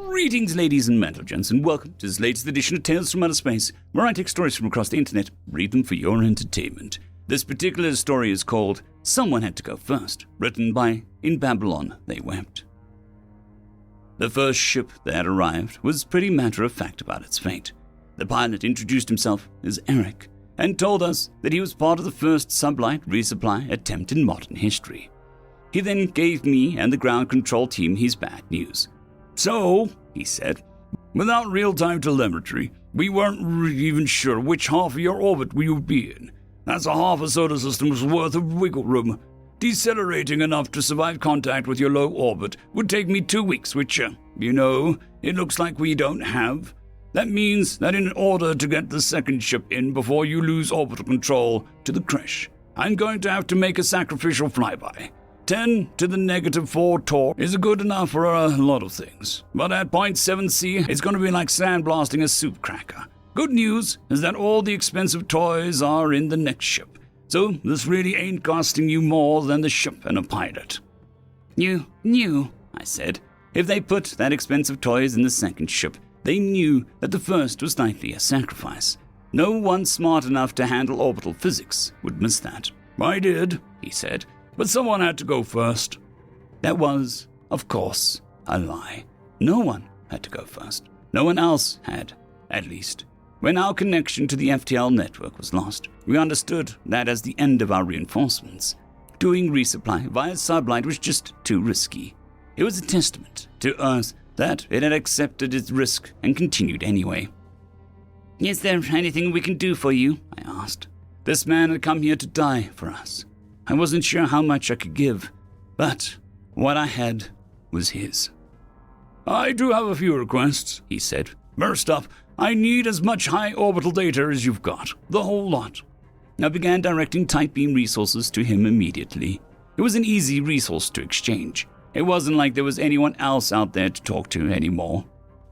Greetings, ladies and gents, and welcome to this latest edition of Tales from Outer Space, where I take stories from across the internet, read them for your entertainment. This particular story is called Someone Had to Go First, written by InBabylonTheyWept. The first ship that had arrived was pretty matter-of-fact about its fate. The pilot introduced himself as Eric, and told us that he was part of the first sublight resupply attempt in modern history. He then gave me and the ground control team his bad news. So, he said, without real-time telemetry, we weren't even sure which half of your orbit we would be in. That's a half a solar system's worth of wiggle room. Decelerating enough to survive contact with your low orbit would take me 2 weeks, which, it looks like we don't have. That means that in order to get the second ship in before you lose orbital control to the crash, I'm going to have to make a sacrificial flyby. 10 to the -4 torque is good enough for a lot of things, but at 0.7 C, it's going to be like sandblasting a soup cracker. Good news is that all the expensive toys are in the next ship, so this really ain't costing you more than the ship and a pilot. You knew, I said. If they put that expensive toys in the second ship, they knew that the first was likely a sacrifice. No one smart enough to handle orbital physics would miss that. I did, he said. But someone had to go first. That was, of course, a lie. No one had to go first. No one else had, at least. When our connection to the FTL network was lost, we understood that as the end of our reinforcements. Doing resupply via sublight was just too risky. It was a testament to Earth that it had accepted its risk and continued anyway. Is there anything we can do for you? I asked. This man had come here to die for us. I wasn't sure how much I could give, but what I had was his. I do have a few requests, he said. First up, I need as much high orbital data as you've got, the whole lot. I began directing tight beam resources to him immediately. It was an easy resource to exchange. It wasn't like there was anyone else out there to talk to anymore.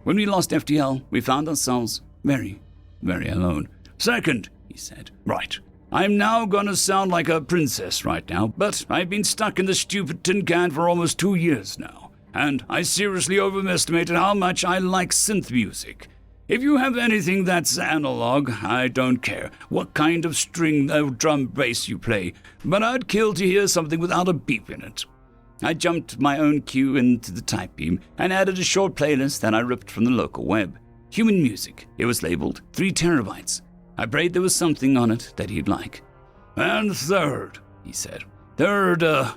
When we lost FTL, we found ourselves very, very alone. Second, he said, right. I'm now gonna sound like a princess right now, but I've been stuck in this stupid tin can for almost 2 years now, and I seriously overestimated how much I like synth music. If you have anything that's analog, I don't care what kind of string or drum bass you play, but I'd kill to hear something without a beep in it. I jumped my own cue into the type beam and added a short playlist that I ripped from the local web. Human music. It was labeled 3 terabytes. I prayed there was something on it that he'd like. And third, he said. The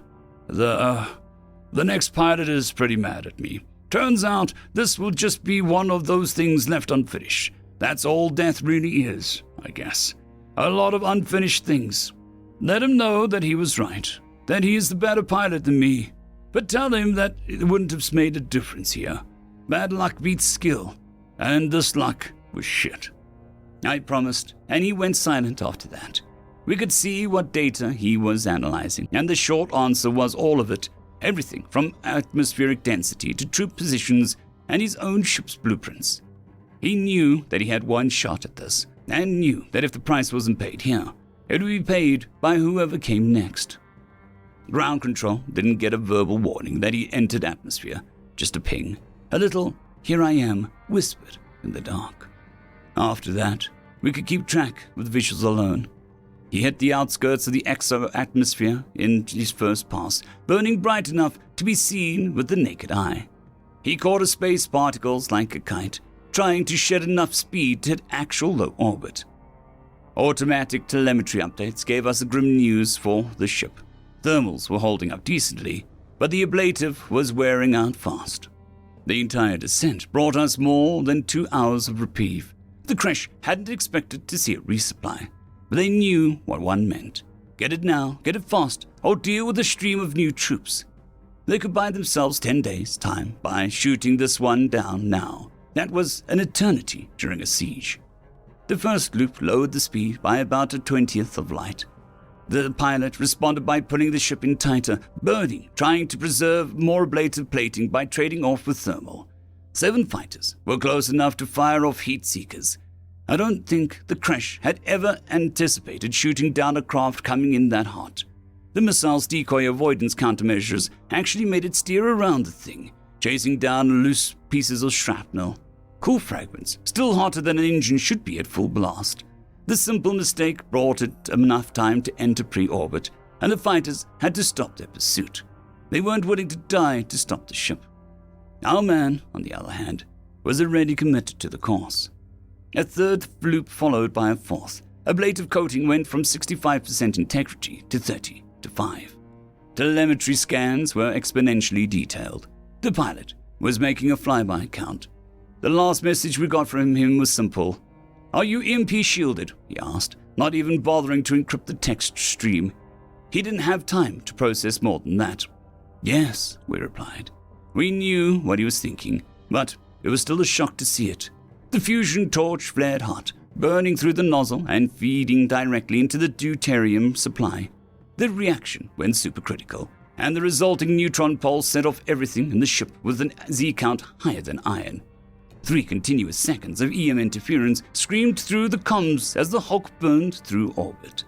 next pilot is pretty mad at me. Turns out this will just be one of those things left unfinished. That's all death really is, I guess. A lot of unfinished things. Let him know that he was right, that he is the better pilot than me. But tell him that it wouldn't have made a difference here. Bad luck beats skill, and this luck was shit. I promised, and he went silent after that. We could see what data he was analyzing, and the short answer was all of it. Everything from atmospheric density to troop positions and his own ship's blueprints. He knew that he had one shot at this, and knew that if the price wasn't paid here, it would be paid by whoever came next. Ground control didn't get a verbal warning that he entered atmosphere, just a ping. A little, "Here I am," whispered in the dark. After that, we could keep track with visuals alone. He hit the outskirts of the exo-atmosphere in his first pass, burning bright enough to be seen with the naked eye. He caught a space particles like a kite, trying to shed enough speed to hit actual low orbit. Automatic telemetry updates gave us the grim news for the ship. Thermals were holding up decently, but the ablative was wearing out fast. The entire descent brought us more than 2 hours of reprieve. The crash hadn't expected to see a resupply, but they knew what one meant. Get it now, get it fast, or deal with a stream of new troops. They could buy themselves 10 days' time by shooting this one down now. That was an eternity during a siege. The first loop lowered the speed by about a 20th of light. The pilot responded by pulling the ship in tighter, burning, trying to preserve more ablative plating by trading off with thermal. 7 fighters were close enough to fire off heat seekers. I don't think the crash had ever anticipated shooting down a craft coming in that hot. The missile's decoy avoidance countermeasures actually made it steer around the thing, chasing down loose pieces of shrapnel. Cool fragments, still hotter than an engine should be at full blast. The simple mistake brought it enough time to enter pre-orbit, and the fighters had to stop their pursuit. They weren't willing to die to stop the ship. Our man, on the other hand, was already committed to the course. A third loop followed by a fourth. Ablative coating went from 65% integrity to 30 to 5. Telemetry scans were exponentially detailed. The pilot was making a flyby count. The last message we got from him was simple. "Are you EMP shielded?" he asked, not even bothering to encrypt the text stream. He didn't have time to process more than that. "Yes," we replied. We knew what he was thinking, but it was still a shock to see it. The fusion torch flared hot, burning through the nozzle and feeding directly into the deuterium supply. The reaction went supercritical, and the resulting neutron pulse set off everything in the ship with an Z count higher than iron. 3 continuous seconds of EM interference screamed through the comms as the Hulk burned through orbit.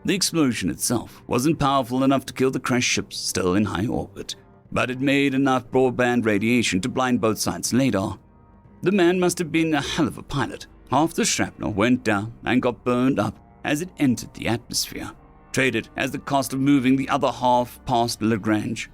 The explosion itself wasn't powerful enough to kill the crashed ships still in high orbit, but it made enough broadband radiation to blind both sides' radar. The man must have been a hell of a pilot. Half the shrapnel went down and got burned up as it entered the atmosphere, traded as the cost of moving the other half past Lagrange.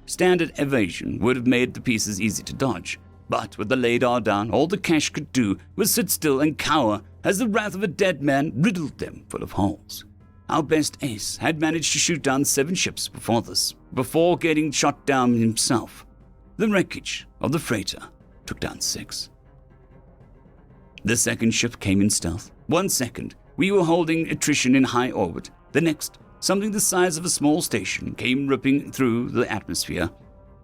Standard evasion would have made the pieces easy to dodge, but with the radar down, all the cash could do was sit still and cower as the wrath of a dead man riddled them full of holes. Our best ace had managed to shoot down 7 ships before this, before getting shot down himself. The wreckage of the freighter took down 6. The second ship came in stealth. 1 second, we were holding attrition in high orbit. The next, something the size of a small station came ripping through the atmosphere.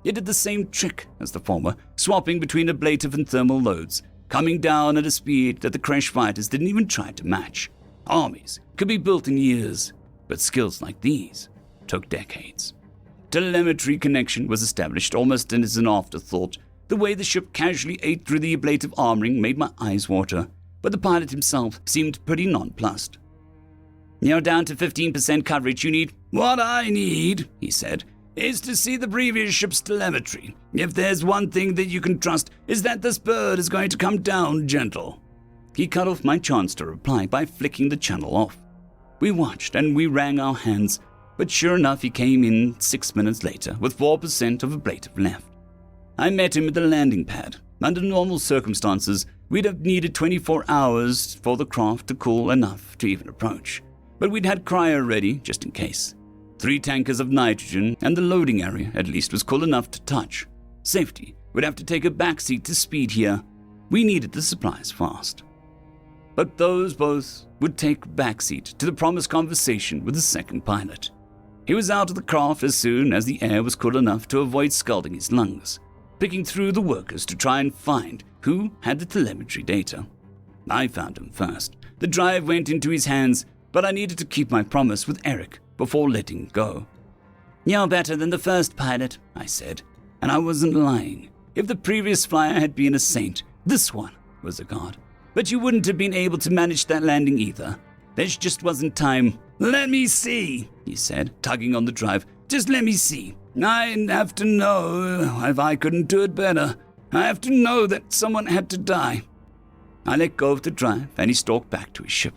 It did the same trick as the former, swapping between ablative and thermal loads, coming down at a speed that the crash fighters didn't even try to match. Armies could be built in years, but skills like these took decades. Telemetry connection was established almost as an afterthought. The way the ship casually ate through the ablative armoring made my eyes water, but the pilot himself seemed pretty nonplussed. "You're down to 15% coverage. You need—" "What I need," he said, "is to see the previous ship's telemetry. If there's one thing that you can trust, is that this bird is going to come down gentle." He cut off my chance to reply by flicking the channel off. We watched and we wrung our hands, but sure enough he came in 6 minutes later with 4% of ablative left. I met him at the landing pad. Under normal circumstances, we'd have needed 24 hours for the craft to cool enough to even approach, but we'd had cryo ready just in case. 3 tankers of nitrogen, and the loading area at least was cool enough to touch. Safety would have to take a backseat to speed here. We needed the supplies fast. But those both would take backseat to the promised conversation with the second pilot. He was out of the craft as soon as the air was cool enough to avoid scalding his lungs, picking through the workers to try and find who had the telemetry data. I found him first. The drive went into his hands, but I needed to keep my promise with Eric before letting go. "You're better than the first pilot," I said, and I wasn't lying. If the previous flyer had been a saint, this one was a god. But you wouldn't have been able to manage that landing either. There just wasn't time. "Let me see," he said, tugging on the drive. "Just let me see. I have to know if I couldn't do it better. I have to know that someone had to die." I let go of the drive and he stalked back to his ship.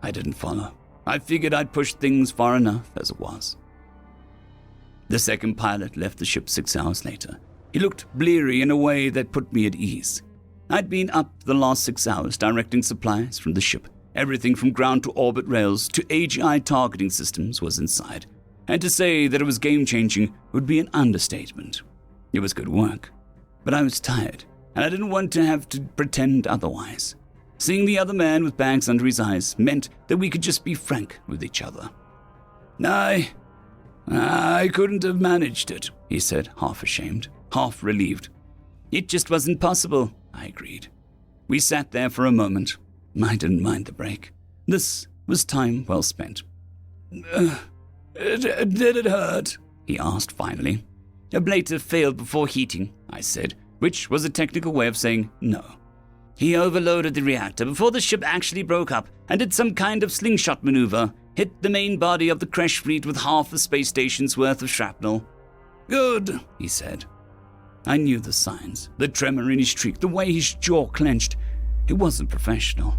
I didn't follow. I figured I'd pushed things far enough as it was. The second pilot left the ship 6 hours later. He looked bleary in a way that put me at ease. I'd been up the last 6 hours directing supplies from the ship. Everything from ground to orbit rails to AGI targeting systems was inside. And to say that it was game-changing would be an understatement. It was good work. But I was tired, and I didn't want to have to pretend otherwise. Seeing the other man with bags under his eyes meant that we could just be frank with each other. I couldn't have managed it," he said, half ashamed, half relieved. "It just wasn't possible," I agreed. We sat there for a moment. I didn't mind the break. This was time well spent. Did it hurt?" he asked finally. "Ablative failed before heating," I said, which was a technical way of saying no. "He overloaded the reactor before the ship actually broke up and did some kind of slingshot maneuver, hit the main body of the crash fleet with half the space station's worth of shrapnel." "Good," he said. I knew the signs, the tremor in his shriek, the way his jaw clenched. It wasn't professional,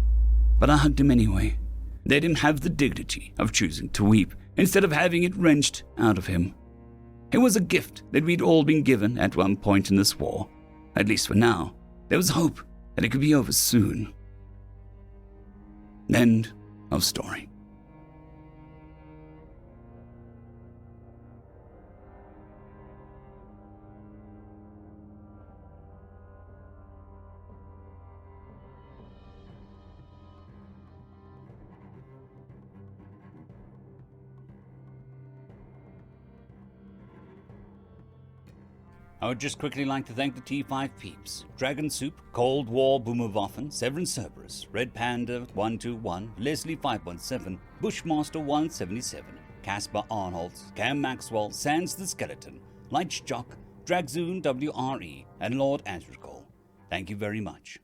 but I hugged him anyway. Let him have the dignity of choosing to weep instead of having it wrenched out of him. It was a gift that we'd all been given at one point in this war. At least for now, there was hope that it could be over soon. End of story. I would just quickly like to thank the T5 peeps: Dragon Soup, Cold War Boomerwaffen, Severin Cerberus, Red Panda 121, Leslie 517, Bushmaster 177, Caspar Arnholtz, Cam Maxwell, Sans the Skeleton, Lightjock, Dragzoon WRE, and Lord Azrakal. Thank you very much.